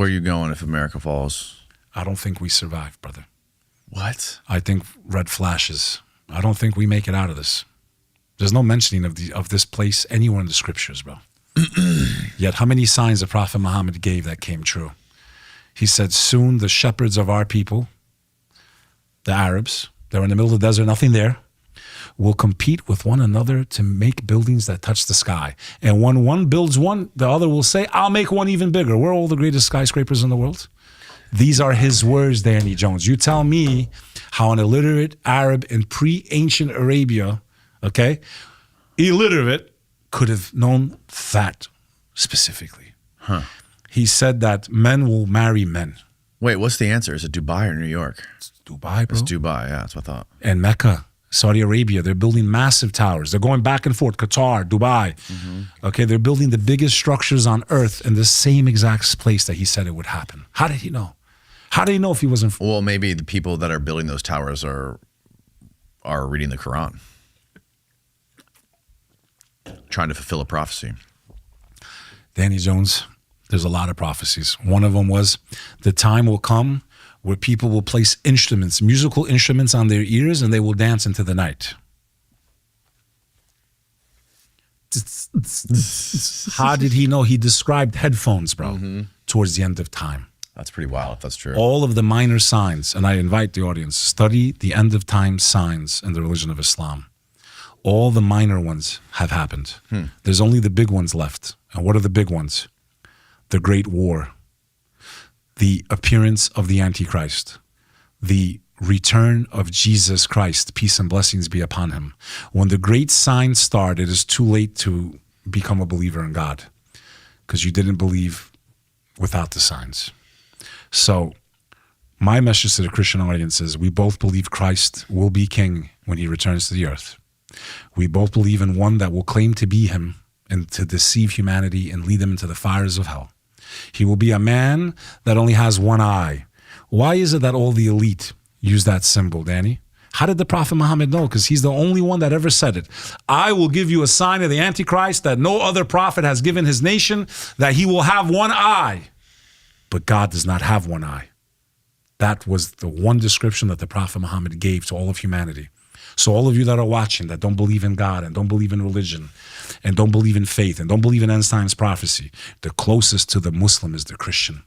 Where are you going if America falls? I don't think we survive, brother. What? I think red flashes. I don't think we make it out of this. There's no mentioning of this place anywhere in the scriptures, bro. Yet how many signs the Prophet Mohammed gave that came true? He said, soon the shepherds of our people, the Arabs, they're in the middle of the desert, nothing there, will compete with one another to make buildings that touch the sky. And when one builds one, the other will say, I'll make one even bigger. We're all the greatest skyscrapers in the world. These are his words, Danny Jones. You tell me how an illiterate Arab in pre-ancient Arabia, okay, illiterate, could have known that specifically. Huh. He said that men will marry men. Wait, what's the answer? Is it Dubai or New York? It's Dubai, bro. It's Dubai, yeah, that's what I thought. And Mecca, Saudi Arabia, they're building massive towers. They're going back and forth, Qatar, Dubai. Okay, they're building the biggest structures on earth in the same exact place that he said it would happen. How did he know? How did he know if he wasn't? Well, maybe the people that are building those towers are reading the Quran, trying to fulfill a prophecy. Danny Jones, there's a lot of prophecies. One of them was the time will come where people will place instruments, musical instruments on their ears, and they will dance into the night. How did he know? He described headphones, bro, towards the end of time. That's pretty wild if that's true. All of the minor signs, and I invite the audience, study the end of time signs in the religion of Islam. All the minor ones have happened. There's only the big ones left. And what are the big ones? The Great War, the appearance of the Antichrist, the return of Jesus Christ, peace and blessings be upon him. When the great signs start, it is too late to become a believer in God because you didn't believe without the signs. So my message to the Christian audience is we both believe Christ will be king when he returns to the earth. We both believe in one that will claim to be him and to deceive humanity and lead them into the fires of hell. He will be a man that only has one eye. Why is it that all the elite use that symbol, Danny? How did the Prophet Muhammad know? Because he's the only one that ever said it. I will give you a sign of the Antichrist that no other prophet has given his nation, that he will have one eye. But God does not have one eye. That was the one description that the Prophet Muhammad gave to all of humanity. So all of you that are watching that don't believe in God and don't believe in religion and don't believe in faith and don't believe in end times prophecy, the closest to the Muslim is the Christian.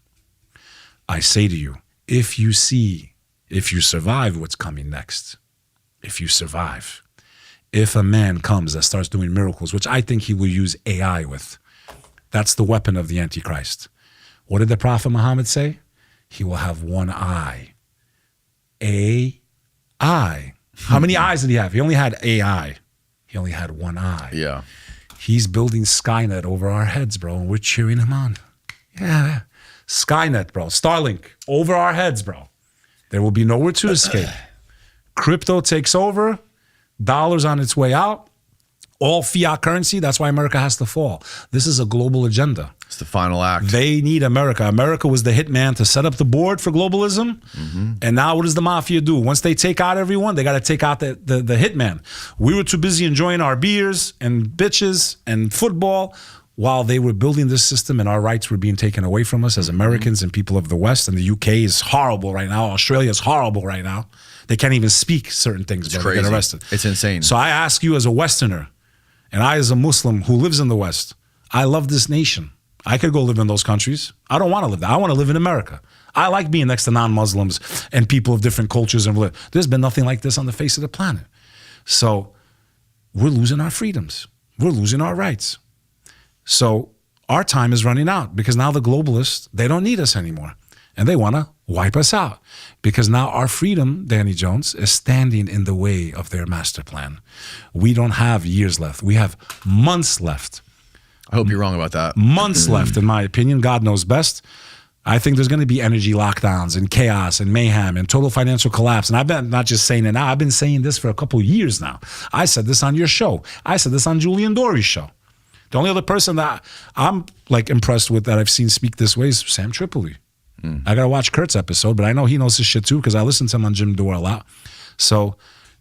I say to you, if you survive what's coming next, if you survive, if a man comes that starts doing miracles, which I think he will use AI with, that's the weapon of the Antichrist. What did the Prophet Muhammad say? He will have one eye. A-I. How many eyes did he have? He only had AI. He only had one eye. Yeah. He's building Skynet over our heads, bro, and we're cheering him on. Yeah. Skynet, bro. Starlink over our heads, bro. There will be nowhere to escape. Crypto takes over. Dollars on its way out. All fiat currency. That's why America has to fall. This is a global agenda. It's the final act. They need America. America was the hitman to set up the board for globalism. And now what does the mafia do? Once they take out everyone, they got to take out the hitman. We were too busy enjoying our beers and bitches and football while they were building this system, and our rights were being taken away from us as Americans and people of the West. And the UK is horrible right now. Australia is horrible right now. They can't even speak certain things. It's They crazy. get arrested. It's insane. So I ask you as a Westerner, and I as a Muslim who lives in the West, I love this nation. I could go live in those countries. I don't want to live there. I want to live in America. I like being next to non-Muslims and people of different cultures and religions. There's been nothing like this on the face of the planet. So we're losing our freedoms. We're losing our rights. So our time is running out because now the globalists, they don't need us anymore. And they want to wipe us out because now our freedom, Danny Jones, is standing in the way of their master plan. We don't have years left. We have months left. I hope you're wrong about that. Months left, in my opinion. God knows best. I think there's going to be energy lockdowns and chaos and mayhem and total financial collapse. And I've been not just saying it now. I've been saying this for a couple of years now. I said this on your show. I said this on Julian Dory's show. The only other person that I'm like impressed with that I've seen speak this way is Sam Tripoli. I got to watch Kurt's episode, but I know he knows his shit too because I listen to him on Jim Dore a lot. So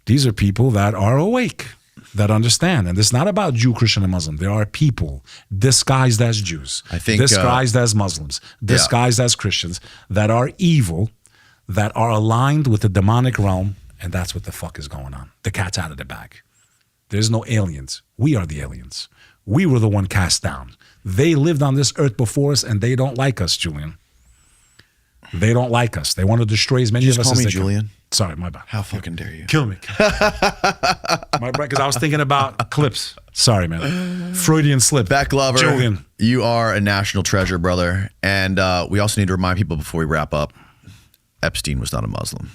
these are people that are awake. that understand. And it's not about Jew, Christian, and Muslim. There are people disguised as Jews, I think, disguised as Muslims, disguised as Christians that are evil, that are aligned with the demonic realm, and that's what the fuck is going on. The cat's out of the bag. There's no aliens. We are the aliens. We were the one cast down. They lived on this earth before us, and they don't like us, Julian. They don't like us. They want to destroy as many of us as they can. Just call me Julian. Sorry, my bad. How fucking dare you? Kill me. My bad, because I was thinking about clips. Sorry, man. Freudian slip. Beck Lover, Julian. you are a national treasure, brother. And we also need to remind people before we wrap up, Epstein was not a Muslim.